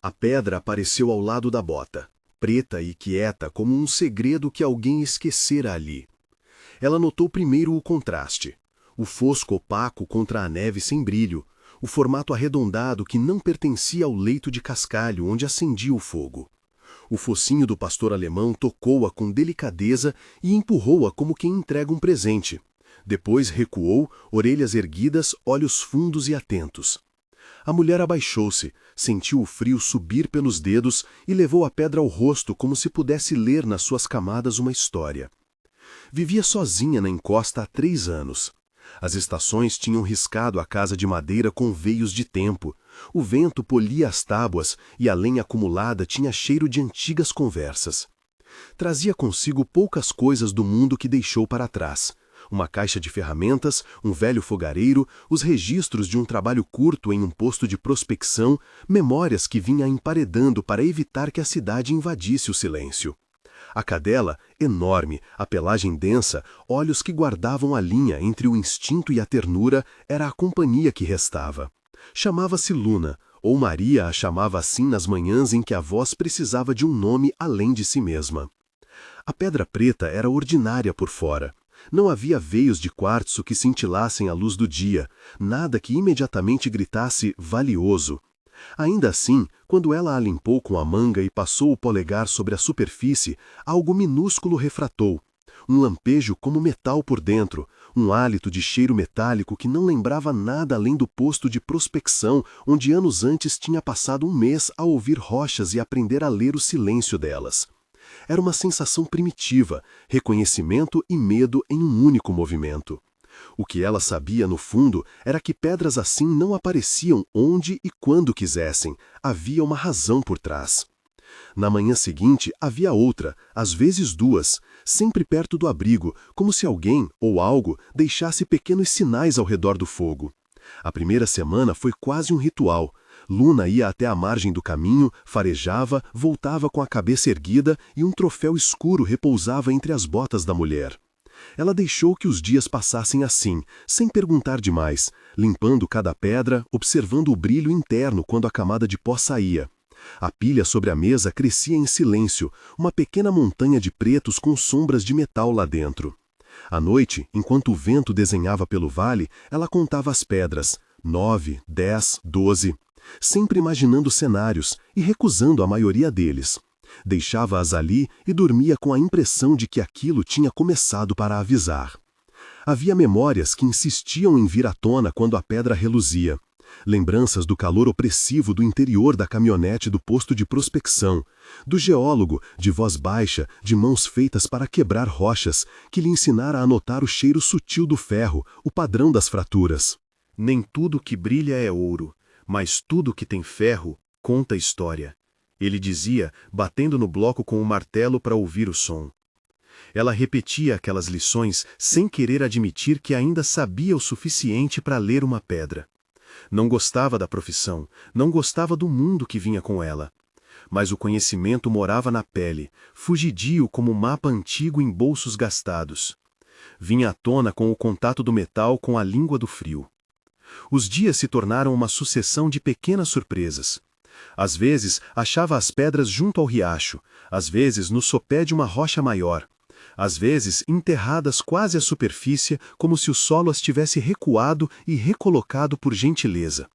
A pedra apareceu ao lado da bota, preta e quieta como um segredo que alguém esquecera ali. Ela notou primeiro o contraste. O fosco opaco contra a neve sem brilho, o formato arredondado que não pertencia ao leito de cascalho onde acendia o fogo. O focinho do pastor alemão tocou-a com delicadeza e empurrou-a como quem entrega um presente. Depois recuou, orelhas erguidas, olhos fundos e atentos. A mulher abaixou-se, sentiu o frio subir pelos dedos e levou a pedra ao rosto como se pudesse ler nas suas camadas uma história. Vivia sozinha na encosta há 3 anos. As estações tinham riscado a casa de madeira com veios de tempo. O vento polia as tábuas e a lenha acumulada tinha cheiro de antigas conversas. Trazia consigo poucas coisas do mundo que deixou para trás. Uma caixa de ferramentas, um velho fogareiro, os registros de um trabalho curto em um posto de prospecção, memórias que vinha emparedando para evitar que a cidade invadisse o silêncio. A cadela, enorme, a pelagem densa, olhos que guardavam a linha entre o instinto e a ternura, era a companhia que restava. Chamava-se Luna, ou Maria a chamava assim nas manhãs em que a voz precisava de um nome além de si mesma. A pedra preta era ordinária por fora. Não havia veios de quartzo que cintilassem à luz do dia, nada que imediatamente gritasse valioso. Ainda assim, quando ela a limpou com a manga e passou o polegar sobre a superfície, algo minúsculo refratou. Um lampejo como metal por dentro, um hálito de cheiro metálico que não lembrava nada além do posto de prospecção onde anos antes tinha passado um mês a ouvir rochas e aprender a ler o silêncio delas. Era uma sensação primitiva, reconhecimento e medo em um único movimento. O que ela sabia, no fundo, era que pedras assim não apareciam onde e quando quisessem, havia uma razão por trás. Na manhã seguinte havia outra, às vezes 2, sempre perto do abrigo, como se alguém ou algo deixasse pequenos sinais ao redor do fogo. A primeira semana foi quase um ritual. Luna ia até a margem do caminho, farejava, voltava com a cabeça erguida e um troféu escuro repousava entre as botas da mulher. Ela deixou que os dias passassem assim, sem perguntar demais, limpando cada pedra, observando o brilho interno quando a camada de pó saía. A pilha sobre a mesa crescia em silêncio, uma pequena montanha de pretos com sombras de metal lá dentro. À noite, enquanto o vento desenhava pelo vale, ela contava as pedras, 9, 10, 12, sempre imaginando cenários e recusando a maioria deles. Deixava-as ali e dormia com a impressão de que aquilo tinha começado para avisar. Havia memórias que insistiam em vir à tona quando a pedra reluzia. Lembranças do calor opressivo do interior da caminhonete do posto de prospecção, do geólogo, de voz baixa, de mãos feitas para quebrar rochas, que lhe ensinara a notar o cheiro sutil do ferro, o padrão das fraturas. Nem tudo que brilha é ouro, mas tudo que tem ferro conta história. Ele dizia, batendo no bloco com o martelo para ouvir o som. Ela repetia aquelas lições sem querer admitir que ainda sabia o suficiente para ler uma pedra. Não gostava da profissão, não gostava do mundo que vinha com ela. Mas o conhecimento morava na pele, fugidio como um mapa antigo em bolsos gastados. Vinha à tona com o contato do metal com a língua do frio. Os dias se tornaram uma sucessão de pequenas surpresas. Às vezes, achava as pedras junto ao riacho, às vezes no sopé de uma rocha maior, às vezes enterradas quase à superfície, como se o solo as tivesse recuado e recolocado por gentileza.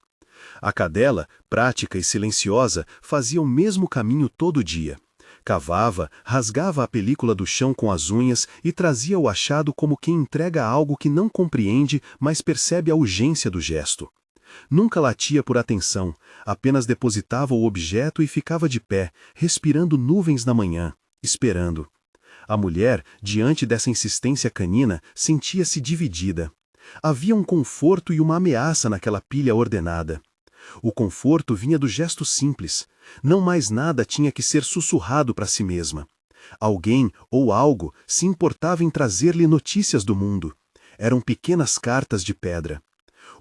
A cadela, prática e silenciosa, fazia o mesmo caminho todo dia. Cavava, rasgava a película do chão com as unhas e trazia o achado como quem entrega algo que não compreende, mas percebe a urgência do gesto. Nunca latia por atenção, apenas depositava o objeto e ficava de pé, respirando nuvens na manhã, esperando. A mulher, diante dessa insistência canina, sentia-se dividida. Havia um conforto e uma ameaça naquela pilha ordenada. O conforto vinha do gesto simples. Não mais nada tinha que ser sussurrado para si mesma. Alguém ou algo se importava em trazer-lhe notícias do mundo. Eram pequenas cartas de pedra.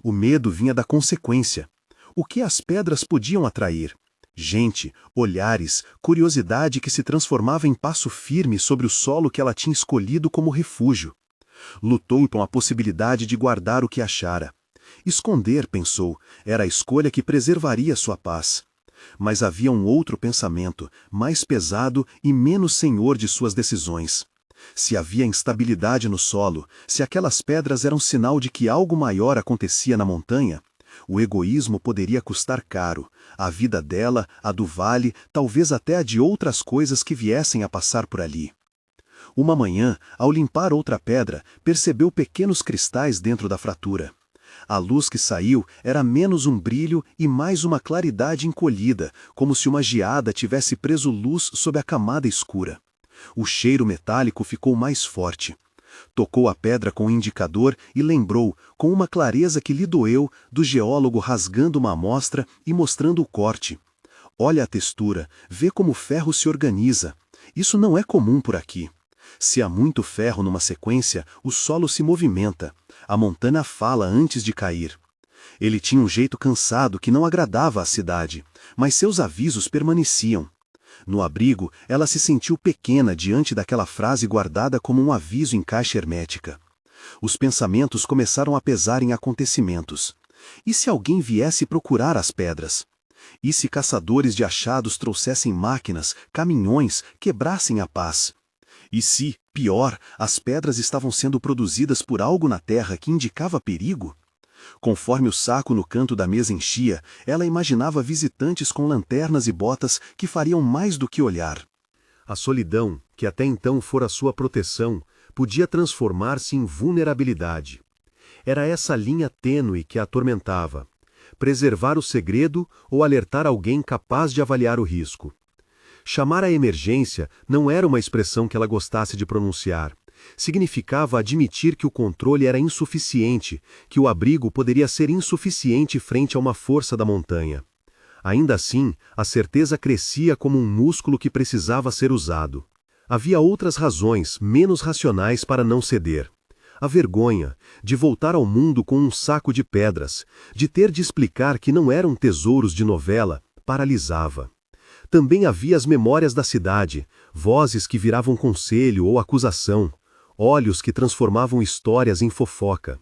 O medo vinha da consequência. O que as pedras podiam atrair? Gente, olhares, curiosidade que se transformava em passo firme sobre o solo que ela tinha escolhido como refúgio. Lutou com a possibilidade de guardar o que achara. Esconder, pensou, era a escolha que preservaria sua paz. Mas havia um outro pensamento, mais pesado e menos senhor de suas decisões. Se havia instabilidade no solo, se aquelas pedras eram sinal de que algo maior acontecia na montanha, o egoísmo poderia custar caro, a vida dela, a do vale, talvez até a de outras coisas que viessem a passar por ali. Uma manhã, ao limpar outra pedra, percebeu pequenos cristais dentro da fratura. A luz que saiu era menos um brilho e mais uma claridade encolhida, como se uma geada tivesse preso luz sob a camada escura. O cheiro metálico ficou mais forte. Tocou a pedra com o indicador e lembrou, com uma clareza que lhe doeu, do geólogo rasgando uma amostra e mostrando o corte. Olha a textura, vê como o ferro se organiza. Isso não é comum por aqui. Se há muito ferro numa sequência, o solo se movimenta. A montanha fala antes de cair. Ele tinha um jeito cansado que não agradava à cidade, mas seus avisos permaneciam. No abrigo, ela se sentiu pequena diante daquela frase guardada como um aviso em caixa hermética. Os pensamentos começaram a pesar em acontecimentos. E se alguém viesse procurar as pedras? E se caçadores de achados trouxessem máquinas, caminhões, quebrassem a paz? E se, pior, as pedras estavam sendo produzidas por algo na terra que indicava perigo? Conforme o saco no canto da mesa enchia, ela imaginava visitantes com lanternas e botas que fariam mais do que olhar. A solidão, que até então fora sua proteção, podia transformar-se em vulnerabilidade. Era essa linha tênue que a atormentava: preservar o segredo ou alertar alguém capaz de avaliar o risco. Chamar a emergência não era uma expressão que ela gostasse de pronunciar. Significava admitir que o controle era insuficiente, que o abrigo poderia ser insuficiente frente a uma força da montanha. Ainda assim, a certeza crescia como um músculo que precisava ser usado. Havia outras razões, menos racionais, para não ceder. A vergonha de voltar ao mundo com um saco de pedras, de ter de explicar que não eram tesouros de novela, paralisava. Também havia as memórias da cidade, vozes que viravam conselho ou acusação, olhos que transformavam histórias em fofoca.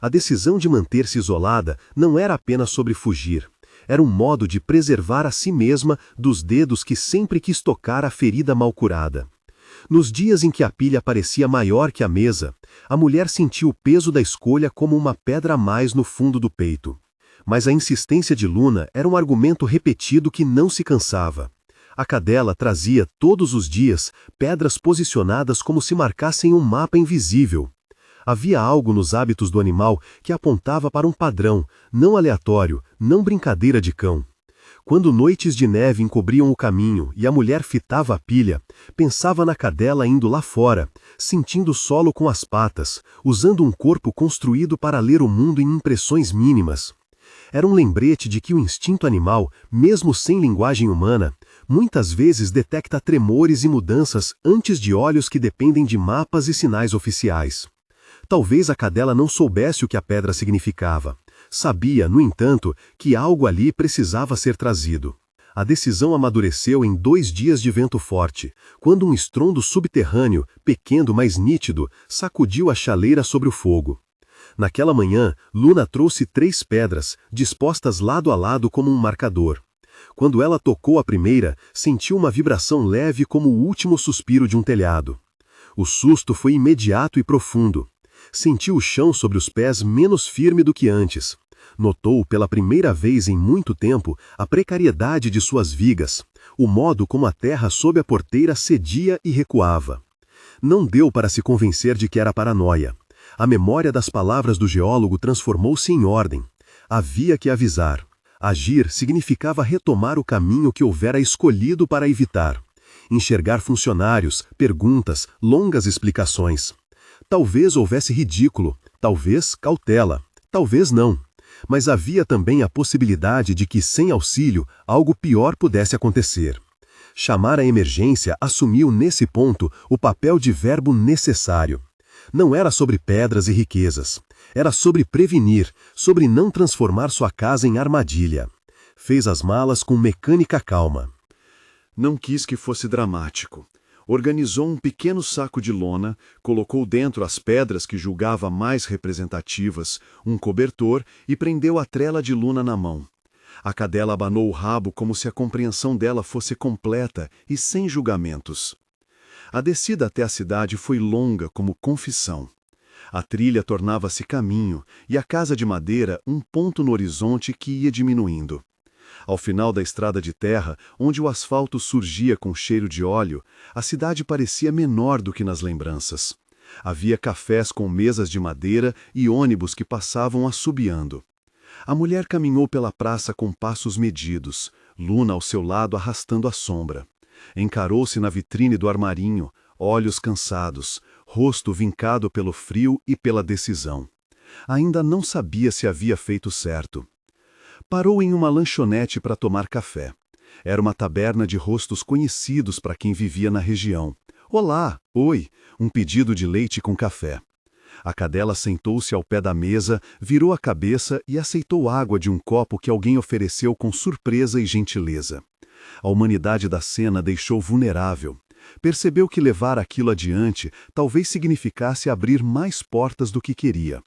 A decisão de manter-se isolada não era apenas sobre fugir, era um modo de preservar a si mesma dos dedos que sempre quis tocar a ferida mal curada. Nos dias em que a pilha parecia maior que a mesa, a mulher sentiu o peso da escolha como uma pedra a mais no fundo do peito. Mas a insistência de Luna era um argumento repetido que não se cansava. A cadela trazia, todos os dias, pedras posicionadas como se marcassem um mapa invisível. Havia algo nos hábitos do animal que apontava para um padrão, não aleatório, não brincadeira de cão. Quando noites de neve encobriam o caminho e a mulher fitava a pilha, pensava na cadela indo lá fora, sentindo o solo com as patas, usando um corpo construído para ler o mundo em impressões mínimas. Era um lembrete de que o instinto animal, mesmo sem linguagem humana, muitas vezes detecta tremores e mudanças antes de olhos que dependem de mapas e sinais oficiais. Talvez a cadela não soubesse o que a pedra significava. Sabia, no entanto, que algo ali precisava ser trazido. A decisão amadureceu em 2 dias de vento forte, quando um estrondo subterrâneo, pequeno mas nítido, sacudiu a chaleira sobre o fogo. Naquela manhã, Luna trouxe 3 pedras, dispostas lado a lado como um marcador. Quando ela tocou a primeira, sentiu uma vibração leve como o último suspiro de um telhado. O susto foi imediato e profundo. Sentiu o chão sobre os pés menos firme do que antes. Notou pela primeira vez em muito tempo a precariedade de suas vigas, o modo como a terra sob a porteira cedia e recuava. Não deu para se convencer de que era paranoia. A memória das palavras do geólogo transformou-se em ordem. Havia que avisar. Agir significava retomar o caminho que houvera escolhido para evitar. Enxergar funcionários, perguntas, longas explicações. Talvez houvesse ridículo, talvez cautela, talvez não. Mas havia também a possibilidade de que, sem auxílio, algo pior pudesse acontecer. Chamar a emergência assumiu nesse ponto o papel de verbo necessário. Não era sobre pedras e riquezas. Era sobre prevenir, sobre não transformar sua casa em armadilha. Fez as malas com mecânica calma. Não quis que fosse dramático. Organizou um pequeno saco de lona, colocou dentro as pedras que julgava mais representativas, um cobertor e prendeu a trela de Luna na mão. A cadela abanou o rabo como se a compreensão dela fosse completa e sem julgamentos. A descida até a cidade foi longa como confissão. A trilha tornava-se caminho e a casa de madeira um ponto no horizonte que ia diminuindo. Ao final da estrada de terra, onde o asfalto surgia com cheiro de óleo, a cidade parecia menor do que nas lembranças. Havia cafés com mesas de madeira e ônibus que passavam assobiando. A mulher caminhou pela praça com passos medidos, Luna ao seu lado arrastando a sombra. Encarou-se na vitrine do armarinho, olhos cansados, rosto vincado pelo frio e pela decisão. Ainda não sabia se havia feito certo. Parou em uma lanchonete para tomar café. Era uma taberna de rostos conhecidos para quem vivia na região. Olá, oi, um pedido de leite com café. A cadela sentou-se ao pé da mesa, virou a cabeça e aceitou água de um copo que alguém ofereceu com surpresa e gentileza. A humanidade da cena deixou vulnerável. Percebeu que levar aquilo adiante talvez significasse abrir mais portas do que queria.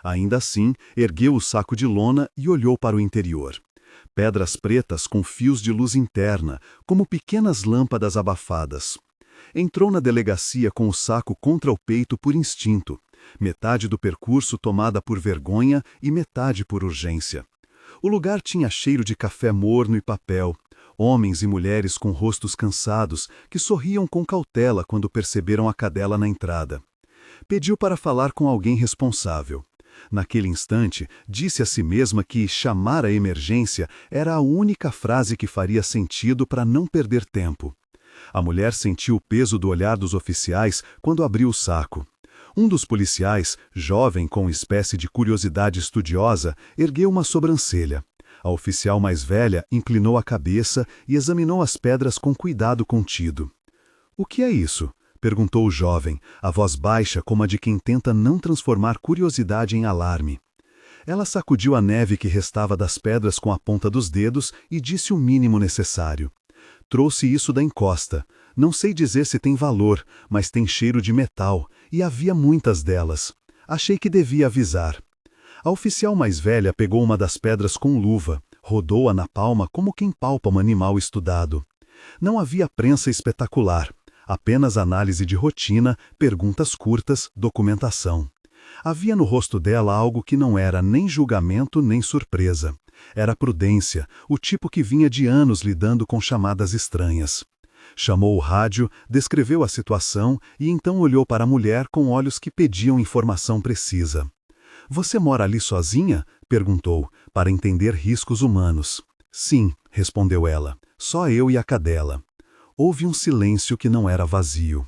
Ainda assim, ergueu o saco de lona e olhou para o interior. Pedras pretas com fios de luz interna, como pequenas lâmpadas abafadas. Entrou na delegacia com o saco contra o peito por instinto, metade do percurso tomada por vergonha e metade por urgência. O lugar tinha cheiro de café morno e papel, homens e mulheres com rostos cansados que sorriam com cautela quando perceberam a cadela na entrada. Pediu para falar com alguém responsável. Naquele instante, disse a si mesma que chamar a emergência era a única frase que faria sentido para não perder tempo. A mulher sentiu o peso do olhar dos oficiais quando abriu o saco. Um dos policiais, jovem com espécie de curiosidade estudiosa, ergueu uma sobrancelha. A oficial mais velha inclinou a cabeça e examinou as pedras com cuidado contido. — O que é isso? Perguntou o jovem, a voz baixa como a de quem tenta não transformar curiosidade em alarme. Ela sacudiu a neve que restava das pedras com a ponta dos dedos e disse o mínimo necessário. Trouxe isso da encosta. Não sei dizer se tem valor, mas tem cheiro de metal, e havia muitas delas. Achei que devia avisar. A oficial mais velha pegou uma das pedras com luva, rodou-a na palma como quem palpa um animal estudado. Não havia prensa espetacular, apenas análise de rotina, perguntas curtas, documentação. Havia no rosto dela algo que não era nem julgamento nem surpresa. Era prudência, o tipo que vinha de anos lidando com chamadas estranhas. Chamou o rádio, descreveu a situação e então olhou para a mulher com olhos que pediam informação precisa. — Você mora ali sozinha? Perguntou, para entender riscos humanos. — Sim, respondeu ela. Só eu e a cadela. Houve um silêncio que não era vazio.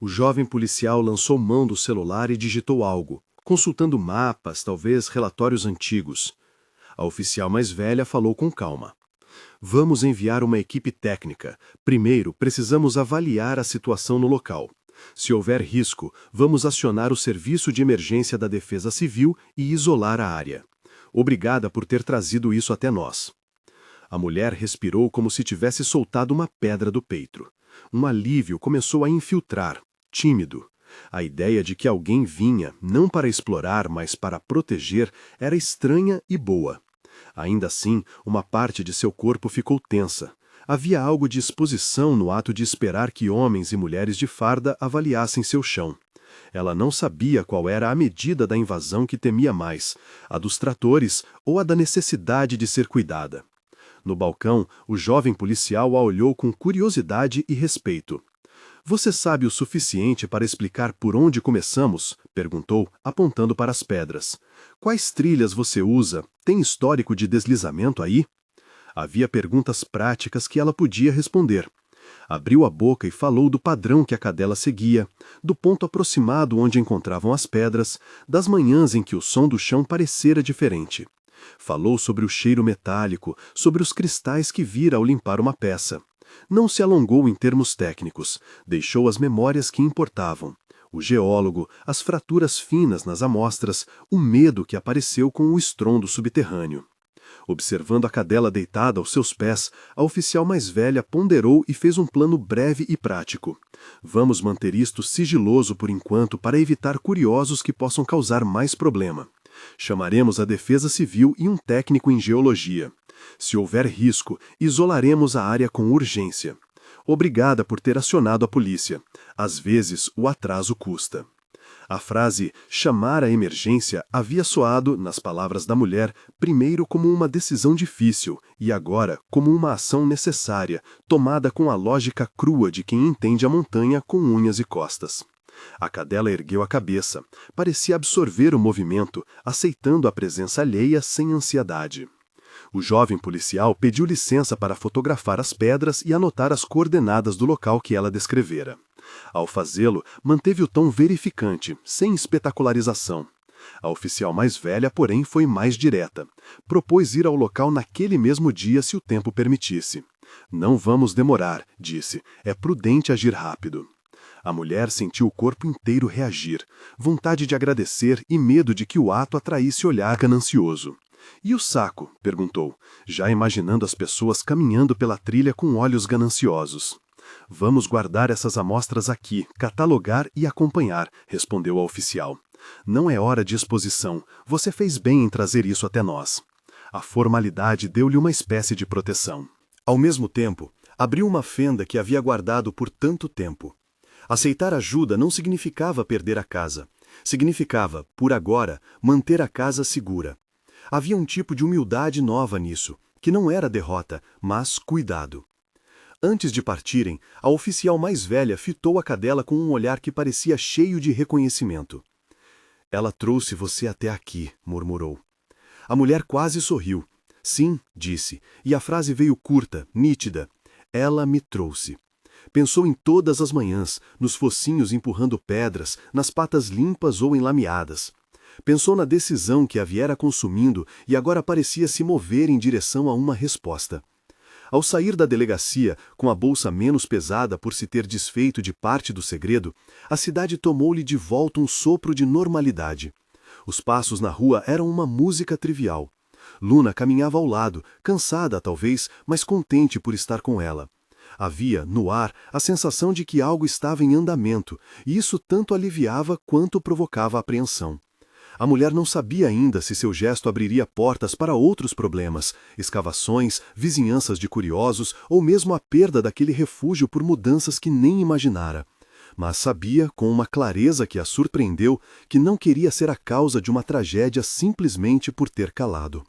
O jovem policial lançou mão do celular e digitou algo, consultando mapas, talvez relatórios antigos. A oficial mais velha falou com calma. — Vamos enviar uma equipe técnica. Primeiro, precisamos avaliar a situação no local. Se houver risco, vamos acionar o Serviço de Emergência da Defesa Civil e isolar a área. Obrigada por ter trazido isso até nós. A mulher respirou como se tivesse soltado uma pedra do peito. Um alívio começou a infiltrar, tímido. A ideia de que alguém vinha, não para explorar, mas para proteger, era estranha e boa. Ainda assim, uma parte de seu corpo ficou tensa. Havia algo de exposição no ato de esperar que homens e mulheres de farda avaliassem seu chão. Ela não sabia qual era a medida da invasão que temia mais, a dos tratores ou a da necessidade de ser cuidada. No balcão, o jovem policial a olhou com curiosidade e respeito. — Você sabe o suficiente para explicar por onde começamos? Perguntou, apontando para as pedras. — Quais trilhas você usa? Tem histórico de deslizamento aí? Havia perguntas práticas que ela podia responder. Abriu a boca e falou do padrão que a cadela seguia, do ponto aproximado onde encontravam as pedras, das manhãs em que o som do chão parecera diferente. Falou sobre o cheiro metálico, sobre os cristais que vira ao limpar uma peça. Não se alongou em termos técnicos, deixou as memórias que importavam. O geólogo, as fraturas finas nas amostras, o medo que apareceu com o estrondo subterrâneo. Observando a cadela deitada aos seus pés, a oficial mais velha ponderou e fez um plano breve e prático. Vamos manter isto sigiloso por enquanto para evitar curiosos que possam causar mais problema. Chamaremos a Defesa Civil e um técnico em geologia. Se houver risco, isolaremos a área com urgência. Obrigada por ter acionado a polícia. Às vezes, o atraso custa. A frase chamar a emergência havia soado, nas palavras da mulher, primeiro como uma decisão difícil e agora como uma ação necessária, tomada com a lógica crua de quem entende a montanha com unhas e costas. A cadela ergueu a cabeça, parecia absorver o movimento, aceitando a presença alheia sem ansiedade. O jovem policial pediu licença para fotografar as pedras e anotar as coordenadas do local que ela descrevera. Ao fazê-lo, manteve o tom verificante, sem espetacularização. A oficial mais velha, porém, foi mais direta. Propôs ir ao local naquele mesmo dia se o tempo permitisse. Não vamos demorar, disse. É prudente agir rápido. A mulher sentiu o corpo inteiro reagir, vontade de agradecer e medo de que o ato atraísse olhar ganancioso. E o saco? Perguntou, já imaginando as pessoas caminhando pela trilha com olhos gananciosos. Vamos guardar essas amostras aqui, catalogar e acompanhar, respondeu a oficial. Não é hora de exposição, você fez bem em trazer isso até nós. A formalidade deu-lhe uma espécie de proteção. Ao mesmo tempo, abriu uma fenda que havia guardado por tanto tempo. Aceitar ajuda não significava perder a casa. Significava, por agora, manter a casa segura. Havia um tipo de humildade nova nisso, que não era derrota, mas cuidado. Antes de partirem, a oficial mais velha fitou a cadela com um olhar que parecia cheio de reconhecimento. Ela trouxe você até aqui, murmurou. A mulher quase sorriu. Sim, disse, e a frase veio curta, nítida. Ela me trouxe. Pensou em todas as manhãs, nos focinhos empurrando pedras, nas patas limpas ou enlameadas. Pensou na decisão que a viera consumindo e agora parecia se mover em direção a uma resposta. Ao sair da delegacia, com a bolsa menos pesada por se ter desfeito de parte do segredo, a cidade tomou-lhe de volta um sopro de normalidade. Os passos na rua eram uma música trivial. Luna caminhava ao lado, cansada talvez, mas contente por estar com ela. Havia, no ar, a sensação de que algo estava em andamento, e isso tanto aliviava quanto provocava apreensão. A mulher não sabia ainda se seu gesto abriria portas para outros problemas, escavações, vizinhanças de curiosos ou mesmo a perda daquele refúgio por mudanças que nem imaginara. Mas sabia, com uma clareza que a surpreendeu, que não queria ser a causa de uma tragédia simplesmente por ter calado.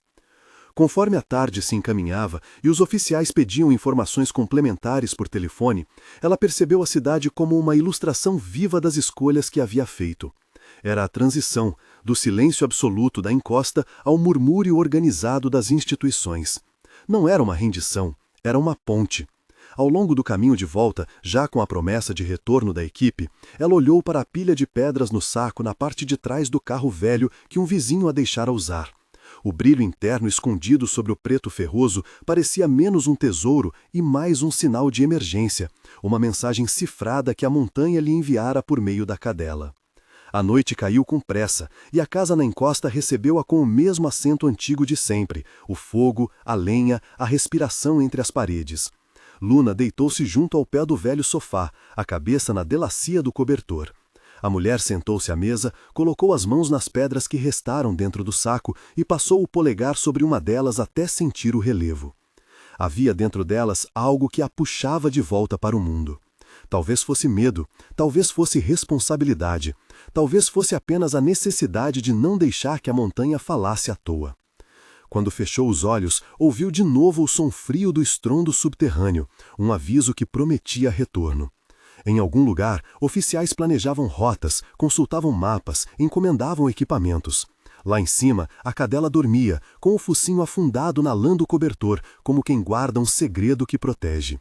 Conforme a tarde se encaminhava e os oficiais pediam informações complementares por telefone, ela percebeu a cidade como uma ilustração viva das escolhas que havia feito. Era a transição, do silêncio absoluto da encosta ao murmúrio organizado das instituições. Não era uma rendição, era uma ponte. Ao longo do caminho de volta, já com a promessa de retorno da equipe, ela olhou para a pilha de pedras no saco na parte de trás do carro velho que um vizinho a deixara usar. O brilho interno escondido sobre o preto ferroso parecia menos um tesouro e mais um sinal de emergência, uma mensagem cifrada que a montanha lhe enviara por meio da cadela. A noite caiu com pressa, e a casa na encosta recebeu-a com o mesmo assento antigo de sempre, o fogo, a lenha, a respiração entre as paredes. Luna deitou-se junto ao pé do velho sofá, a cabeça na delacia do cobertor. A mulher sentou-se à mesa, colocou as mãos nas pedras que restaram dentro do saco e passou o polegar sobre uma delas até sentir o relevo. Havia dentro delas algo que a puxava de volta para o mundo. Talvez fosse medo, talvez fosse responsabilidade, talvez fosse apenas a necessidade de não deixar que a montanha falasse à toa. Quando fechou os olhos, ouviu de novo o som frio do estrondo subterrâneo, um aviso que prometia retorno. Em algum lugar, oficiais planejavam rotas, consultavam mapas, encomendavam equipamentos. Lá em cima, a cadela dormia, com o focinho afundado na lã do cobertor, como quem guarda um segredo que protege.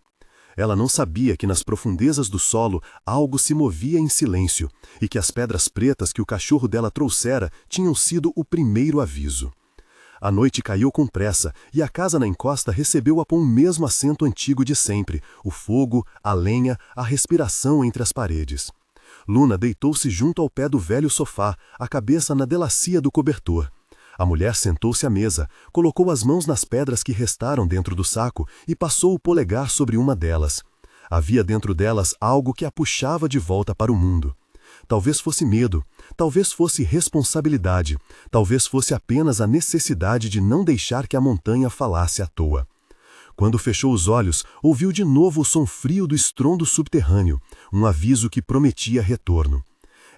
Ela não sabia que nas profundezas do solo algo se movia em silêncio e que as pedras pretas que o cachorro dela trouxera tinham sido o primeiro aviso. A noite caiu com pressa e a casa na encosta recebeu-a com o mesmo assento antigo de sempre, o fogo, a lenha, a respiração entre as paredes. Luna deitou-se junto ao pé do velho sofá, a cabeça na delacia do cobertor. A mulher sentou-se à mesa, colocou as mãos nas pedras que restaram dentro do saco e passou o polegar sobre uma delas. Havia dentro delas algo que a puxava de volta para o mundo. Talvez fosse medo, talvez fosse responsabilidade, talvez fosse apenas a necessidade de não deixar que a montanha falasse à toa. Quando fechou os olhos, ouviu de novo o som frio do estrondo subterrâneo, um aviso que prometia retorno.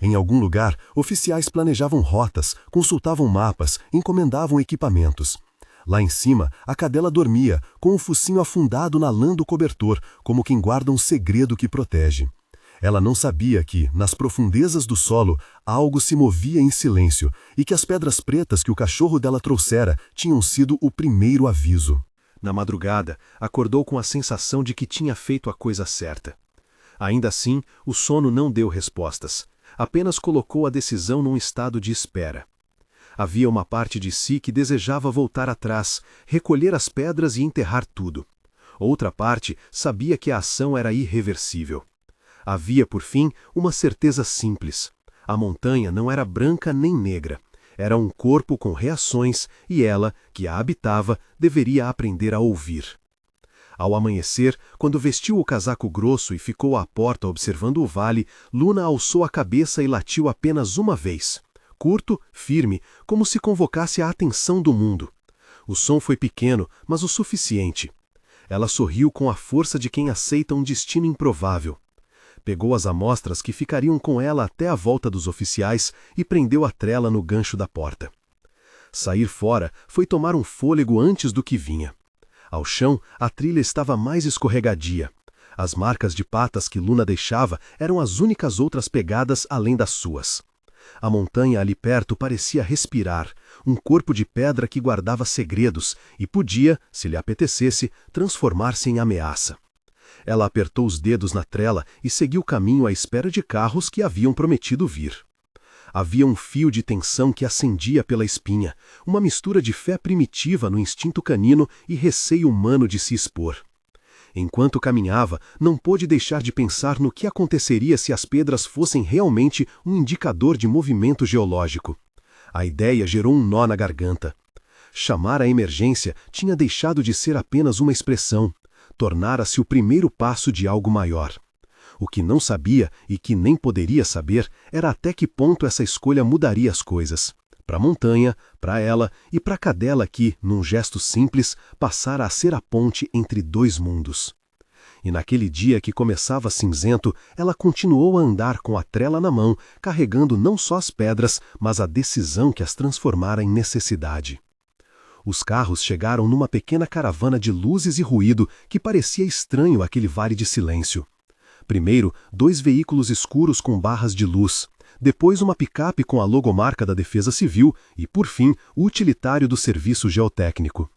Em algum lugar, oficiais planejavam rotas, consultavam mapas, encomendavam equipamentos. Lá em cima, a cadela dormia, com o focinho afundado na lã do cobertor, como quem guarda um segredo que protege. Ela não sabia que, nas profundezas do solo, algo se movia em silêncio e que as pedras pretas que o cachorro dela trouxera tinham sido o primeiro aviso. Na madrugada, acordou com a sensação de que tinha feito a coisa certa. Ainda assim, o sono não deu respostas. Apenas colocou a decisão num estado de espera. Havia uma parte de si que desejava voltar atrás, recolher as pedras e enterrar tudo. Outra parte sabia que a ação era irreversível. Havia, por fim, uma certeza simples. A montanha não era branca nem negra. Era um corpo com reações e ela, que a habitava, deveria aprender a ouvir. Ao amanhecer, quando vestiu o casaco grosso e ficou à porta observando o vale, Luna alçou a cabeça e latiu apenas uma vez. Curto, firme, como se convocasse a atenção do mundo. O som foi pequeno, mas o suficiente. Ela sorriu com a força de quem aceita um destino improvável. Pegou as amostras que ficariam com ela até a volta dos oficiais e prendeu a trela no gancho da porta. Sair fora foi tomar um fôlego antes do que vinha. Ao chão, a trilha estava mais escorregadia. As marcas de patas que Luna deixava eram as únicas outras pegadas além das suas. A montanha ali perto parecia respirar, um corpo de pedra que guardava segredos e podia, se lhe apetecesse, transformar-se em ameaça. Ela apertou os dedos na trela e seguiu caminho à espera de carros que haviam prometido vir. Havia um fio de tensão que acendia pela espinha, uma mistura de fé primitiva no instinto canino e receio humano de se expor. Enquanto caminhava, não pôde deixar de pensar no que aconteceria se as pedras fossem realmente um indicador de movimento geológico. A ideia gerou um nó na garganta. Chamar a emergência tinha deixado de ser apenas uma expressão, tornara-se o primeiro passo de algo maior. O que não sabia e que nem poderia saber era até que ponto essa escolha mudaria as coisas. Para a montanha, para ela e para a cadela que, num gesto simples, passara a ser a ponte entre dois mundos. E naquele dia que começava cinzento, ela continuou a andar com a trela na mão, carregando não só as pedras, mas a decisão que as transformara em necessidade. Os carros chegaram numa pequena caravana de luzes e ruído que parecia estranho aquele vale de silêncio. Primeiro, 2 veículos escuros com barras de luz. Depois uma picape com a logomarca da Defesa Civil e, por fim, o utilitário do Serviço Geotécnico.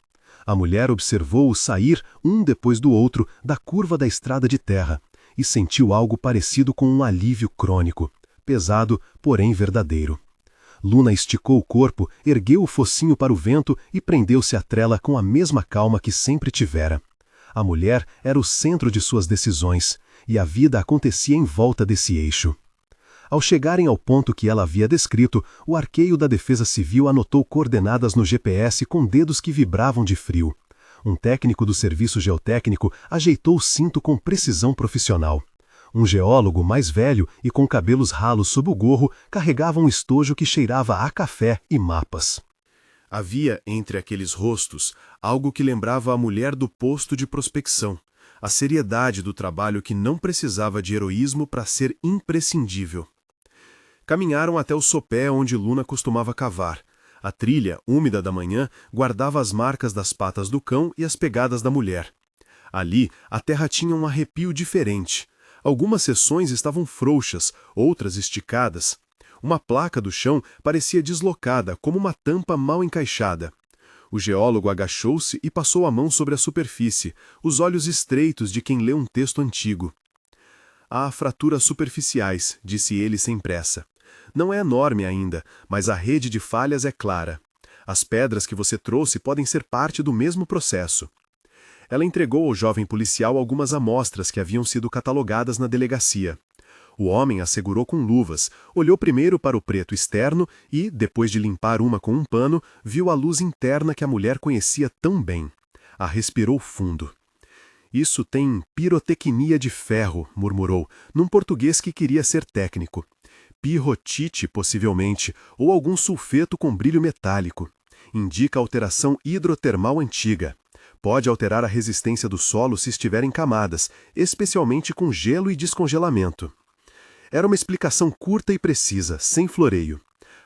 A mulher observou-os sair, um depois do outro, da curva da estrada de terra e sentiu algo parecido com um alívio crônico, pesado, porém verdadeiro. Luna esticou o corpo, ergueu o focinho para o vento e prendeu-se à trela com a mesma calma que sempre tivera. A mulher era o centro de suas decisões, e a vida acontecia em volta desse eixo. Ao chegarem ao ponto que ela havia descrito, o arqueio da Defesa Civil anotou coordenadas no GPS com dedos que vibravam de frio. Um técnico do Serviço Geotécnico ajeitou o cinto com precisão profissional. Um geólogo mais velho e com cabelos ralos sob o gorro carregava um estojo que cheirava a café e mapas. Havia, entre aqueles rostos, algo que lembrava a mulher do posto de prospecção, a seriedade do trabalho que não precisava de heroísmo para ser imprescindível. Caminharam até o sopé onde Luna costumava cavar. A trilha, úmida da manhã, guardava as marcas das patas do cão e as pegadas da mulher. Ali, a terra tinha um arrepio diferente. Algumas seções estavam frouxas, outras esticadas. Uma placa do chão parecia deslocada, como uma tampa mal encaixada. O geólogo agachou-se e passou a mão sobre a superfície, os olhos estreitos de quem lê um texto antigo. Há fraturas superficiais, disse ele sem pressa. Não é enorme ainda, mas a rede de falhas é clara. As pedras que você trouxe podem ser parte do mesmo processo. Ela entregou ao jovem policial algumas amostras que haviam sido catalogadas na delegacia. O homem as segurou com luvas, olhou primeiro para o preto externo e, depois de limpar uma com um pano, viu a luz interna que a mulher conhecia tão bem. A respirou fundo. Isso tem pirotecnia de ferro, murmurou, num português que queria ser técnico. Pirrotite, possivelmente, ou algum sulfeto com brilho metálico. Indica alteração hidrotermal antiga. Pode alterar a resistência do solo se estiver em camadas, especialmente com gelo e descongelamento. Era uma explicação curta e precisa, sem floreio.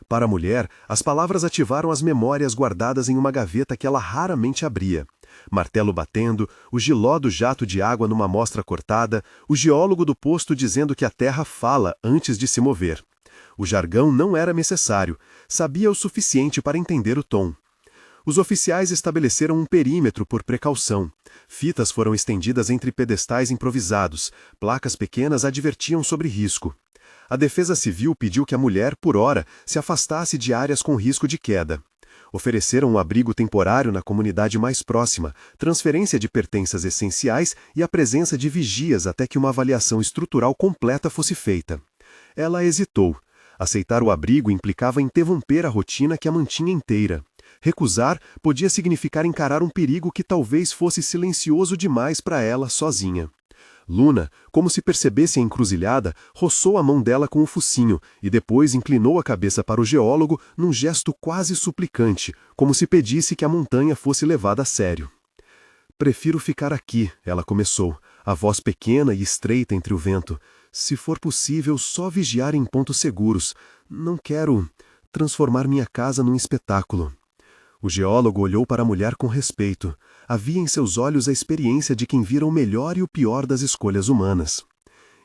Para a mulher, as palavras ativaram as memórias guardadas em uma gaveta que ela raramente abria. Martelo batendo, o giló do jato de água numa amostra cortada, o geólogo do posto dizendo que a terra fala antes de se mover. O jargão não era necessário, sabia o suficiente para entender o tom. Os oficiais estabeleceram um perímetro por precaução. Fitas foram estendidas entre pedestais improvisados, placas pequenas advertiam sobre risco. A Defesa Civil pediu que a mulher, por hora, se afastasse de áreas com risco de queda. Ofereceram um abrigo temporário na comunidade mais próxima, transferência de pertenças essenciais e a presença de vigias até que uma avaliação estrutural completa fosse feita. Ela hesitou. Aceitar o abrigo implicava interromper a rotina que a mantinha inteira. Recusar podia significar encarar um perigo que talvez fosse silencioso demais para ela sozinha. Luna, como se percebesse a encruzilhada, roçou a mão dela com o focinho e depois inclinou a cabeça para o geólogo num gesto quase suplicante, como se pedisse que a montanha fosse levada a sério. Prefiro ficar aqui, ela começou, a voz pequena e estreita entre o vento. Se for possível, só vigiar em pontos seguros. Não quero transformar minha casa num espetáculo. O geólogo olhou para a mulher com respeito. Havia em seus olhos a experiência de quem vira o melhor e o pior das escolhas humanas.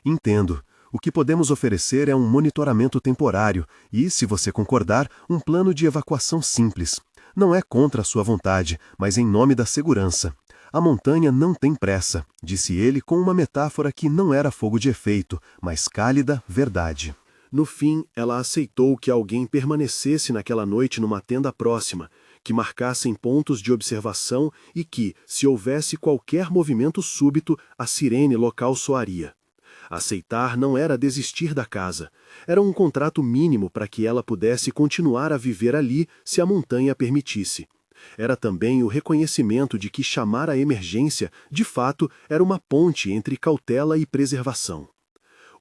Entendo. O que podemos oferecer é um monitoramento temporário e, se você concordar, um plano de evacuação simples. Não é contra a sua vontade, mas em nome da segurança. A montanha não tem pressa, disse ele com uma metáfora que não era fogo de efeito, mas cálida verdade. No fim, ela aceitou que alguém permanecesse naquela noite numa tenda próxima, que marcassem pontos de observação e que, se houvesse qualquer movimento súbito, a sirene local soaria. Aceitar não era desistir da casa. Era um contrato mínimo para que ela pudesse continuar a viver ali se a montanha permitisse. Era também o reconhecimento de que chamar a emergência, de fato, era uma ponte entre cautela e preservação.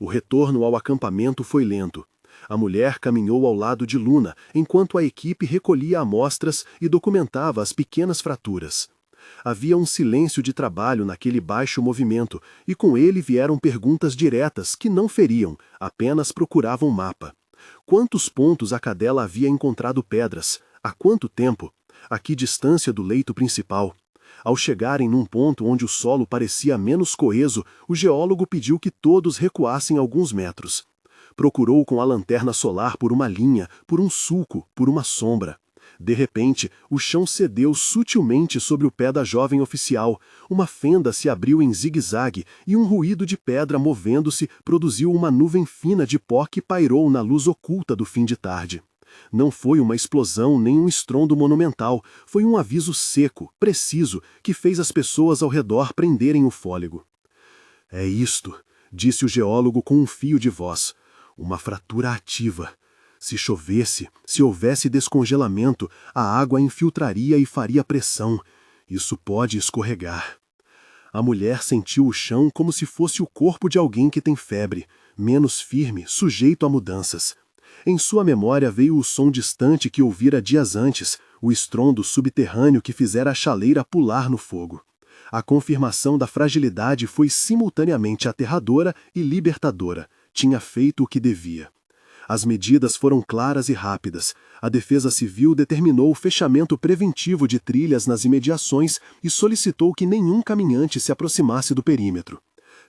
O retorno ao acampamento foi lento. A mulher caminhou ao lado de Luna, enquanto a equipe recolhia amostras e documentava as pequenas fraturas. Havia um silêncio de trabalho naquele baixo movimento, e com ele vieram perguntas diretas que não feriam, apenas procuravam mapa. Quantos pontos a cadela havia encontrado pedras? Há quanto tempo? A que distância do leito principal? Ao chegarem num ponto onde o solo parecia menos coeso, o geólogo pediu que todos recuassem alguns metros. Procurou com a lanterna solar por uma linha, por um sulco, por uma sombra. De repente, o chão cedeu sutilmente sobre o pé da jovem oficial. Uma fenda se abriu em zigue-zague e um ruído de pedra movendo-se produziu uma nuvem fina de pó que pairou na luz oculta do fim de tarde. Não foi uma explosão nem um estrondo monumental, foi um aviso seco, preciso, que fez as pessoas ao redor prenderem o fôlego. É isto, disse o geólogo com um fio de voz. Uma fratura ativa. Se chovesse, se houvesse descongelamento, a água infiltraria e faria pressão. Isso pode escorregar. A mulher sentiu o chão como se fosse o corpo de alguém que tem febre, menos firme, sujeito a mudanças. Em sua memória veio o som distante que ouvira dias antes, o estrondo subterrâneo que fizera a chaleira pular no fogo. A confirmação da fragilidade foi simultaneamente aterradora e libertadora. Tinha feito o que devia. As medidas foram claras e rápidas. A Defesa Civil determinou o fechamento preventivo de trilhas nas imediações e solicitou que nenhum caminhante se aproximasse do perímetro.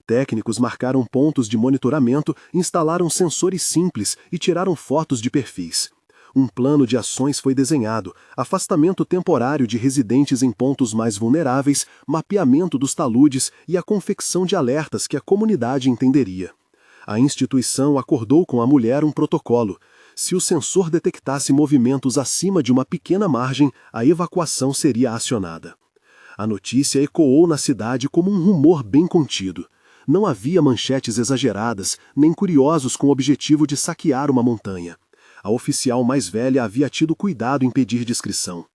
Técnicos marcaram pontos de monitoramento, instalaram sensores simples e tiraram fotos de perfis. Um plano de ações foi desenhado, afastamento temporário de residentes em pontos mais vulneráveis, mapeamento dos taludes e a confecção de alertas que a comunidade entenderia. A instituição acordou com a mulher um protocolo. Se o sensor detectasse movimentos acima de uma pequena margem, a evacuação seria acionada. A notícia ecoou na cidade como um rumor bem contido. Não havia manchetes exageradas, nem curiosos com o objetivo de saquear uma montanha. A oficial mais velha havia tido cuidado em pedir discrição.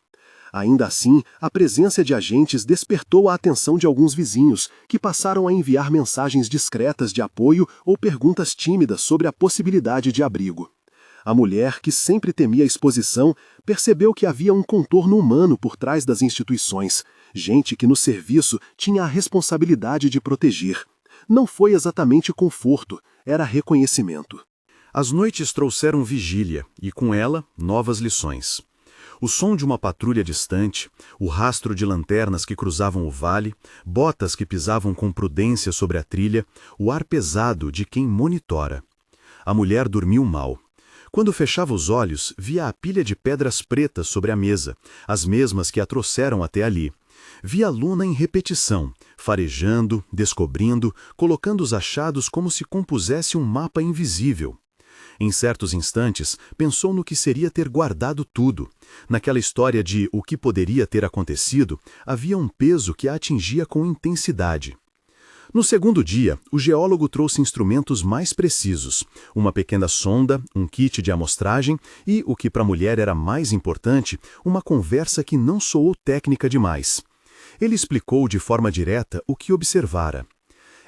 Ainda assim, a presença de agentes despertou a atenção de alguns vizinhos, que passaram a enviar mensagens discretas de apoio ou perguntas tímidas sobre a possibilidade de abrigo. A mulher, que sempre temia a exposição, percebeu que havia um contorno humano por trás das instituições, gente que no serviço tinha a responsabilidade de proteger. Não foi exatamente conforto, era reconhecimento. As noites trouxeram vigília e, com ela, novas lições. O som de uma patrulha distante, o rastro de lanternas que cruzavam o vale, botas que pisavam com prudência sobre a trilha, o ar pesado de quem monitora. A mulher dormiu mal. Quando fechava os olhos, via a pilha de pedras pretas sobre a mesa, as mesmas que a trouxeram até ali. Via a Luna em repetição, farejando, descobrindo, colocando os achados como se compusesse um mapa invisível. Em certos instantes, pensou no que seria ter guardado tudo. Naquela história de o que poderia ter acontecido, havia um peso que a atingia com intensidade. No segundo dia, o geólogo trouxe instrumentos mais precisos, uma pequena sonda, um kit de amostragem e, o que para a mulher era mais importante, uma conversa que não soou técnica demais. Ele explicou de forma direta o que observara.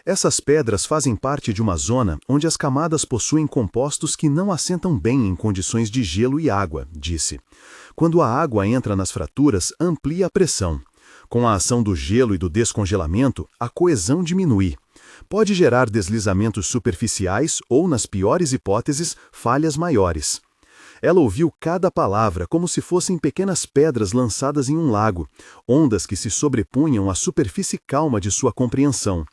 Essas pedras fazem parte de uma zona onde as camadas possuem compostos que não assentam bem em condições de gelo e água, disse. Quando a água entra nas fraturas, amplia a pressão. Com a ação do gelo e do descongelamento, a coesão diminui. Pode gerar deslizamentos superficiais ou, nas piores hipóteses, falhas maiores. Ela ouviu cada palavra como se fossem pequenas pedras lançadas em um lago, ondas que se sobrepunham à superfície calma de sua compreensão.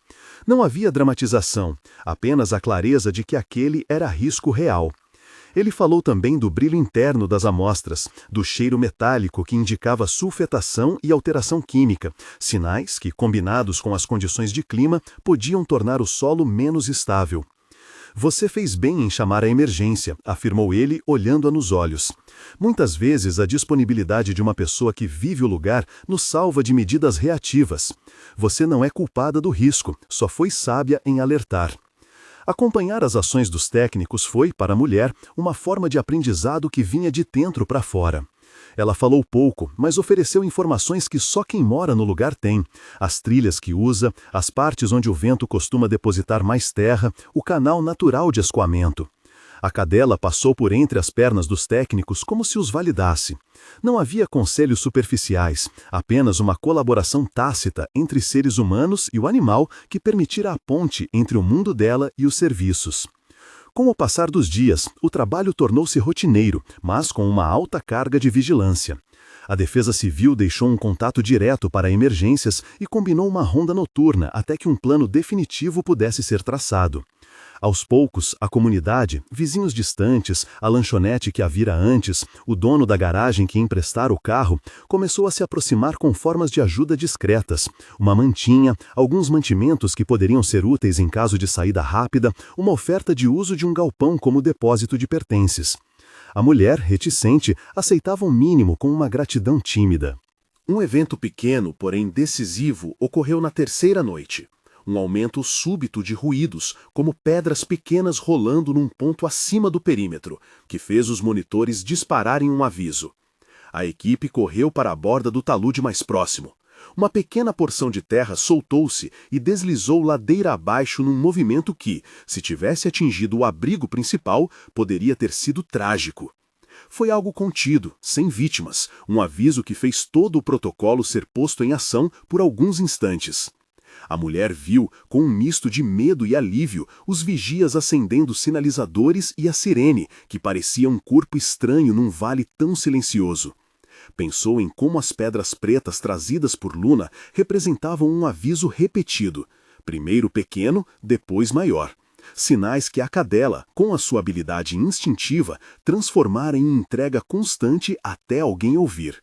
Não havia dramatização, apenas a clareza de que aquele era risco real. Ele falou também do brilho interno das amostras, do cheiro metálico que indicava sulfetação e alteração química, sinais que, combinados com as condições de clima, podiam tornar o solo menos estável. Você fez bem em chamar a emergência, afirmou ele, olhando-a nos olhos. Muitas vezes a disponibilidade de uma pessoa que vive o lugar nos salva de medidas reativas. Você não é culpada do risco, só foi sábia em alertar. Acompanhar as ações dos técnicos foi, para a mulher, uma forma de aprendizado que vinha de dentro para fora. Ela falou pouco, mas ofereceu informações que só quem mora no lugar tem. As trilhas que usa, as partes onde o vento costuma depositar mais terra, o canal natural de escoamento. A cadela passou por entre as pernas dos técnicos como se os validasse. Não havia conselhos superficiais, apenas uma colaboração tácita entre seres humanos e o animal que permitira a ponte entre o mundo dela e os serviços. Com o passar dos dias, o trabalho tornou-se rotineiro, mas com uma alta carga de vigilância. A Defesa Civil deixou um contato direto para emergências e combinou uma ronda noturna até que um plano definitivo pudesse ser traçado. Aos poucos, a comunidade, vizinhos distantes, a lanchonete que a vira antes, o dono da garagem que emprestara o carro, começou a se aproximar com formas de ajuda discretas. Uma mantinha, alguns mantimentos que poderiam ser úteis em caso de saída rápida, uma oferta de uso de um galpão como depósito de pertences. A mulher, reticente, aceitava o mínimo com uma gratidão tímida. Um evento pequeno, porém decisivo, ocorreu na terceira noite. Um aumento súbito de ruídos, como pedras pequenas rolando num ponto acima do perímetro, que fez os monitores dispararem um aviso. A equipe correu para a borda do talude mais próximo. Uma pequena porção de terra soltou-se e deslizou ladeira abaixo num movimento que, se tivesse atingido o abrigo principal, poderia ter sido trágico. Foi algo contido, sem vítimas, um aviso que fez todo o protocolo ser posto em ação por alguns instantes. A mulher viu, com um misto de medo e alívio, os vigias acendendo sinalizadores e a sirene, que parecia um corpo estranho num vale tão silencioso. Pensou em como as pedras pretas trazidas por Luna representavam um aviso repetido, primeiro pequeno, depois maior. Sinais que a cadela, com a sua habilidade instintiva, transformara em entrega constante até alguém ouvir.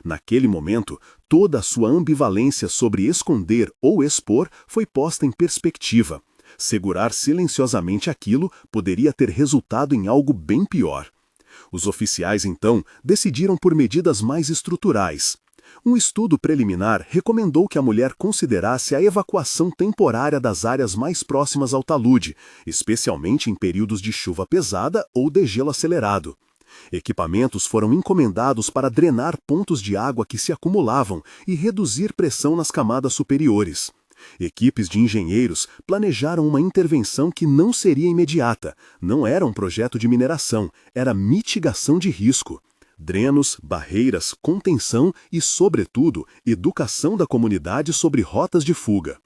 Naquele momento, toda a sua ambivalência sobre esconder ou expor foi posta em perspectiva. Segurar silenciosamente aquilo poderia ter resultado em algo bem pior. Os oficiais, então, decidiram por medidas mais estruturais. Um estudo preliminar recomendou que a mulher considerasse a evacuação temporária das áreas mais próximas ao talude, especialmente em períodos de chuva pesada ou degelo acelerado. Equipamentos foram encomendados para drenar pontos de água que se acumulavam e reduzir pressão nas camadas superiores. Equipes de engenheiros planejaram uma intervenção que não seria imediata. Não era um projeto de mineração, era mitigação de risco. Drenos, barreiras, contenção e, sobretudo, educação da comunidade sobre rotas de fuga.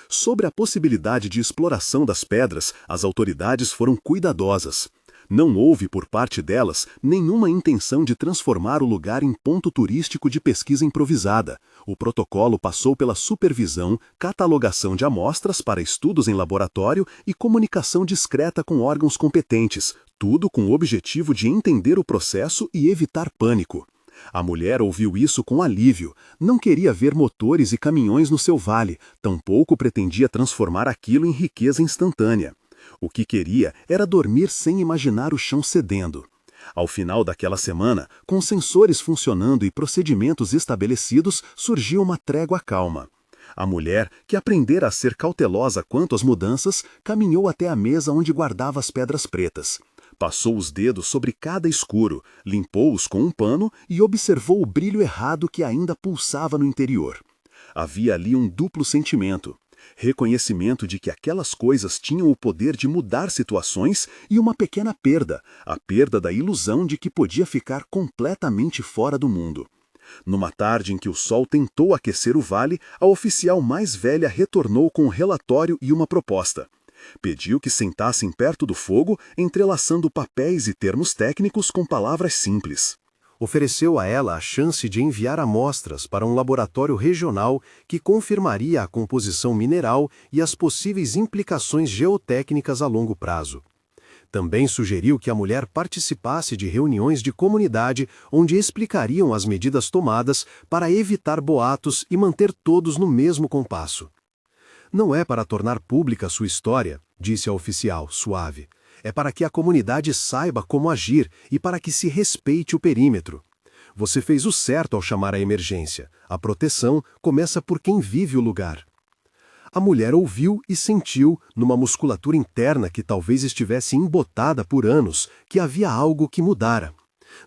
Sobre a possibilidade de exploração das pedras, as autoridades foram cuidadosas. Não houve, por parte delas, nenhuma intenção de transformar o lugar em ponto turístico de pesquisa improvisada. O protocolo passou pela supervisão, catalogação de amostras para estudos em laboratório e comunicação discreta com órgãos competentes, tudo com o objetivo de entender o processo e evitar pânico. A mulher ouviu isso com alívio. Não queria ver motores e caminhões no seu vale, tampouco pretendia transformar aquilo em riqueza instantânea. O que queria era dormir sem imaginar o chão cedendo. Ao final daquela semana, com sensores funcionando e procedimentos estabelecidos, surgiu uma trégua calma. A mulher, que aprendera a ser cautelosa quanto às mudanças, caminhou até a mesa onde guardava as pedras pretas. Passou os dedos sobre cada escuro, limpou-os com um pano e observou o brilho errado que ainda pulsava no interior. Havia ali um duplo sentimento. Reconhecimento de que aquelas coisas tinham o poder de mudar situações e uma pequena perda, a perda da ilusão de que podia ficar completamente fora do mundo. Numa tarde em que o sol tentou aquecer o vale, a oficial mais velha retornou com um relatório e uma proposta. Pediu que sentassem perto do fogo, entrelaçando papéis e termos técnicos com palavras simples. Ofereceu a ela a chance de enviar amostras para um laboratório regional que confirmaria a composição mineral e as possíveis implicações geotécnicas a longo prazo. Também sugeriu que a mulher participasse de reuniões de comunidade onde explicariam as medidas tomadas para evitar boatos e manter todos no mesmo compasso. Não é para tornar pública sua história, disse a oficial, suave. É para que a comunidade saiba como agir e para que se respeite o perímetro. Você fez o certo ao chamar a emergência. A proteção começa por quem vive o lugar. A mulher ouviu e sentiu, numa musculatura interna que talvez estivesse embotada por anos, que havia algo que mudara.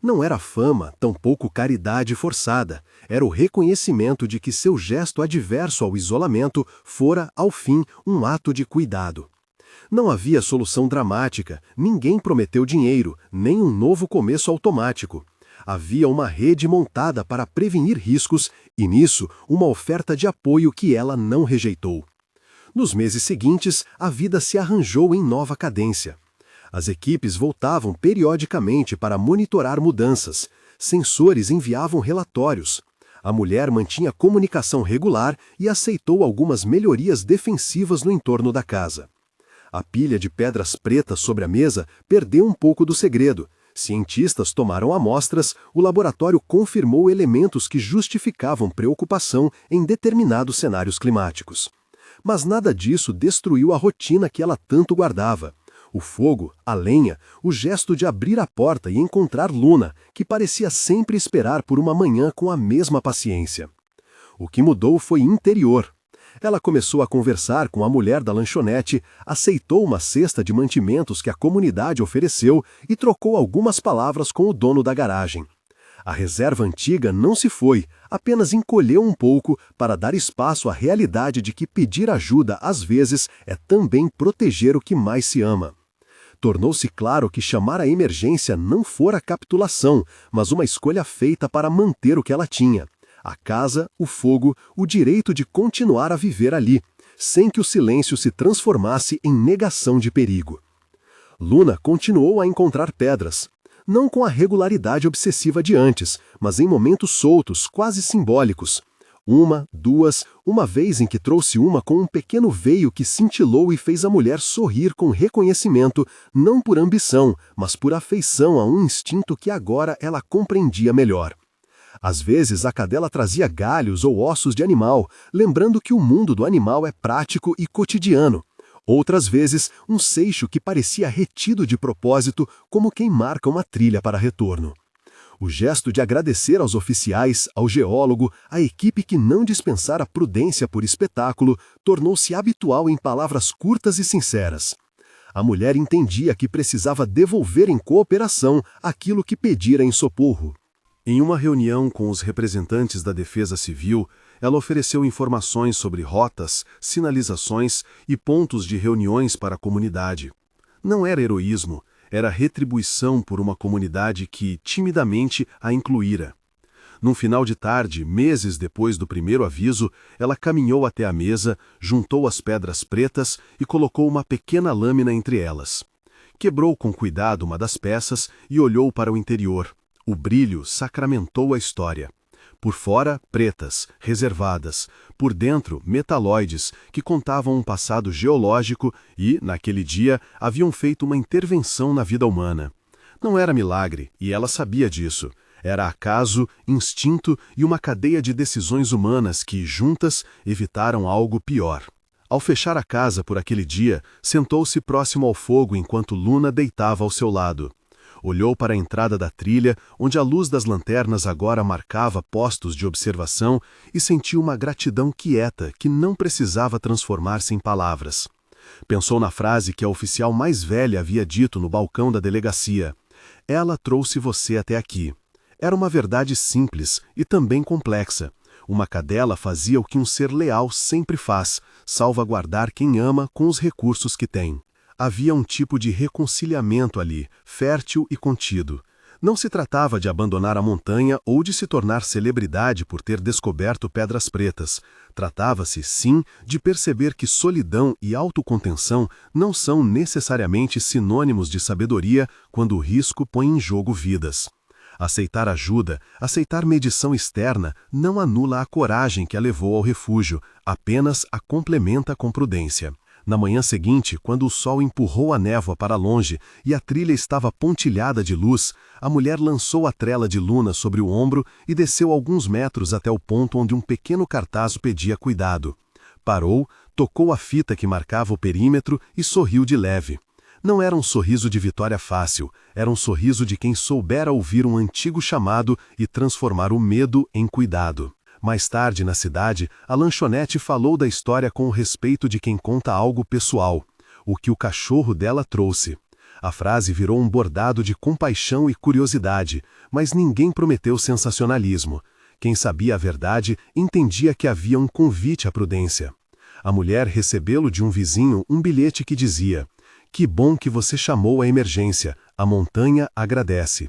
Não era fama, tampouco caridade forçada. Era o reconhecimento de que seu gesto adverso ao isolamento fora, ao fim, um ato de cuidado. Não havia solução dramática, ninguém prometeu dinheiro, nem um novo começo automático. Havia uma rede montada para prevenir riscos e, nisso, uma oferta de apoio que ela não rejeitou. Nos meses seguintes, a vida se arranjou em nova cadência. As equipes voltavam periodicamente para monitorar mudanças. Sensores enviavam relatórios. A mulher mantinha comunicação regular e aceitou algumas melhorias defensivas no entorno da casa. A pilha de pedras pretas sobre a mesa perdeu um pouco do segredo. Cientistas tomaram amostras, o laboratório confirmou elementos que justificavam preocupação em determinados cenários climáticos. Mas nada disso destruiu a rotina que ela tanto guardava. O fogo, a lenha, o gesto de abrir a porta e encontrar Luna, que parecia sempre esperar por uma manhã com a mesma paciência. O que mudou foi interior. Ela começou a conversar com a mulher da lanchonete, aceitou uma cesta de mantimentos que a comunidade ofereceu e trocou algumas palavras com o dono da garagem. A reserva antiga não se foi, apenas encolheu um pouco para dar espaço à realidade de que pedir ajuda, às vezes, é também proteger o que mais se ama. Tornou-se claro que chamar a emergência não fora capitulação, mas uma escolha feita para manter o que ela tinha. A casa, o fogo, o direito de continuar a viver ali, sem que o silêncio se transformasse em negação de perigo. Luna continuou a encontrar pedras. Não com a regularidade obsessiva de antes, mas em momentos soltos, quase simbólicos. Uma, duas, uma vez em que trouxe uma com um pequeno veio que cintilou e fez a mulher sorrir com reconhecimento, não por ambição, mas por afeição a um instinto que agora ela compreendia melhor. Às vezes a cadela trazia galhos ou ossos de animal, lembrando que o mundo do animal é prático e cotidiano. Outras vezes, um seixo que parecia retido de propósito, como quem marca uma trilha para retorno. O gesto de agradecer aos oficiais, ao geólogo, à equipe que não dispensara prudência por espetáculo, tornou-se habitual em palavras curtas e sinceras. A mulher entendia que precisava devolver em cooperação aquilo que pedira em socorro. Em uma reunião com os representantes da Defesa Civil, ela ofereceu informações sobre rotas, sinalizações e pontos de reuniões para a comunidade. Não era heroísmo, era retribuição por uma comunidade que, timidamente, a incluíra. Num final de tarde, meses depois do primeiro aviso, ela caminhou até a mesa, juntou as pedras pretas e colocou uma pequena lâmina entre elas. Quebrou com cuidado uma das peças e olhou para o interior. O brilho sacramentou a história. Por fora, pretas, reservadas. Por dentro, metaloides, que contavam um passado geológico e, naquele dia, haviam feito uma intervenção na vida humana. Não era milagre, e ela sabia disso. Era acaso, instinto e uma cadeia de decisões humanas que, juntas, evitaram algo pior. Ao fechar a casa por aquele dia, sentou-se próximo ao fogo enquanto Luna deitava ao seu lado. Olhou para a entrada da trilha, onde a luz das lanternas agora marcava postos de observação, e sentiu uma gratidão quieta que não precisava transformar-se em palavras. Pensou na frase que a oficial mais velha havia dito no balcão da delegacia. Ela trouxe você até aqui. Era uma verdade simples e também complexa. Uma cadela fazia o que um ser leal sempre faz, salvaguardar quem ama com os recursos que tem. Havia um tipo de reconciliamento ali, fértil e contido. Não se tratava de abandonar a montanha ou de se tornar celebridade por ter descoberto pedras pretas. Tratava-se, sim, de perceber que solidão e autocontenção não são necessariamente sinônimos de sabedoria quando o risco põe em jogo vidas. Aceitar ajuda, aceitar medição externa, não anula a coragem que a levou ao refúgio, apenas a complementa com prudência. Na manhã seguinte, quando o sol empurrou a névoa para longe e a trilha estava pontilhada de luz, a mulher lançou a trela de Luna sobre o ombro e desceu alguns metros até o ponto onde um pequeno cartaz pedia cuidado. Parou, tocou a fita que marcava o perímetro e sorriu de leve. Não era um sorriso de vitória fácil, era um sorriso de quem soubera ouvir um antigo chamado e transformar o medo em cuidado. Mais tarde, na cidade, a lanchonete falou da história com o respeito de quem conta algo pessoal, o que o cachorro dela trouxe. A frase virou um bordado de compaixão e curiosidade, mas ninguém prometeu sensacionalismo. Quem sabia a verdade entendia que havia um convite à prudência. A mulher recebeu de um vizinho um bilhete que dizia: "Que bom que você chamou a emergência, a montanha agradece."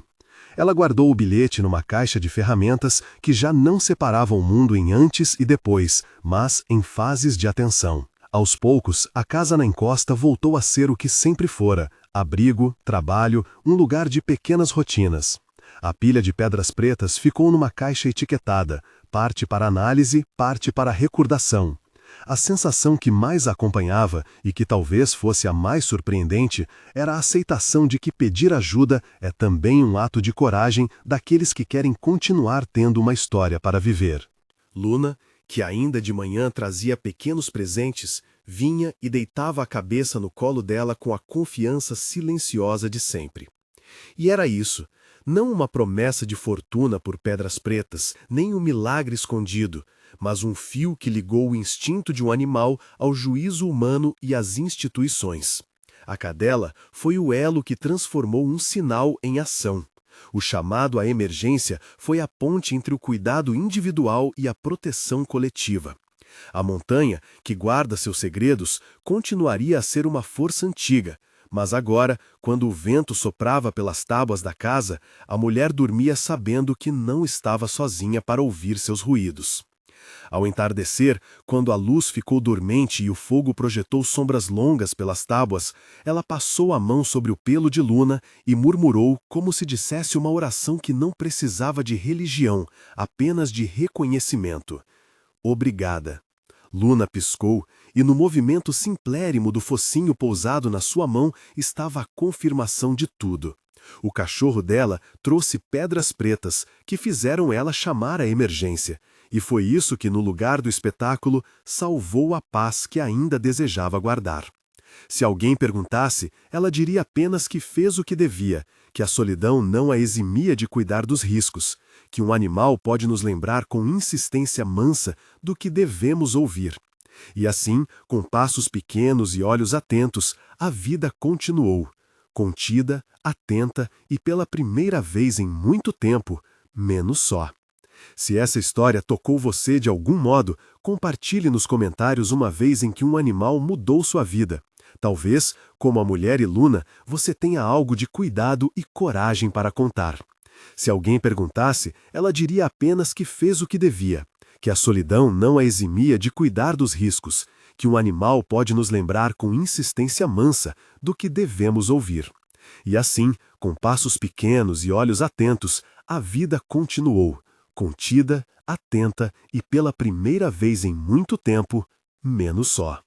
Ela guardou o bilhete numa caixa de ferramentas que já não separava o mundo em antes e depois, mas em fases de atenção. Aos poucos, a casa na encosta voltou a ser o que sempre fora: abrigo, trabalho, um lugar de pequenas rotinas. A pilha de pedras pretas ficou numa caixa etiquetada, parte para análise, parte para recordação. A sensação que mais a acompanhava, e que talvez fosse a mais surpreendente, era a aceitação de que pedir ajuda é também um ato de coragem daqueles que querem continuar tendo uma história para viver. Luna, que ainda de manhã trazia pequenos presentes, vinha e deitava a cabeça no colo dela com a confiança silenciosa de sempre. E era isso, não uma promessa de fortuna por pedras pretas, nem um milagre escondido, mas um fio que ligou o instinto de um animal ao juízo humano e às instituições. A cadela foi o elo que transformou um sinal em ação. O chamado à emergência foi a ponte entre o cuidado individual e a proteção coletiva. A montanha, que guarda seus segredos, continuaria a ser uma força antiga, mas agora, quando o vento soprava pelas tábuas da casa, a mulher dormia sabendo que não estava sozinha para ouvir seus ruídos. Ao entardecer, quando a luz ficou dormente e o fogo projetou sombras longas pelas tábuas, ela passou a mão sobre o pelo de Luna e murmurou como se dissesse uma oração que não precisava de religião, apenas de reconhecimento. Obrigada. Luna piscou, e no movimento simplérrimo do focinho pousado na sua mão estava a confirmação de tudo. O cachorro dela trouxe pedras pretas, que fizeram ela chamar a emergência, e foi isso que, no lugar do espetáculo, salvou a paz que ainda desejava guardar. Se alguém perguntasse, ela diria apenas que fez o que devia, que a solidão não a eximia de cuidar dos riscos, que um animal pode nos lembrar com insistência mansa do que devemos ouvir. E assim, com passos pequenos e olhos atentos, a vida continuou, contida, atenta e pela primeira vez em muito tempo, menos só. Se essa história tocou você de algum modo, compartilhe nos comentários uma vez em que um animal mudou sua vida. Talvez, como a mulher e Luna, você tenha algo de cuidado e coragem para contar. Se alguém perguntasse, ela diria apenas que fez o que devia, que a solidão não a eximia de cuidar dos riscos, que um animal pode nos lembrar com insistência mansa do que devemos ouvir. E assim, com passos pequenos e olhos atentos, a vida continuou, contida, atenta e pela primeira vez em muito tempo, menos só.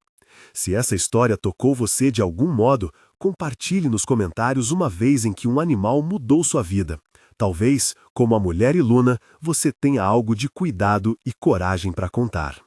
Se essa história tocou você de algum modo, compartilhe nos comentários uma vez em que um animal mudou sua vida. Talvez, como a mulher e Luna, você tenha algo de cuidado e coragem para contar.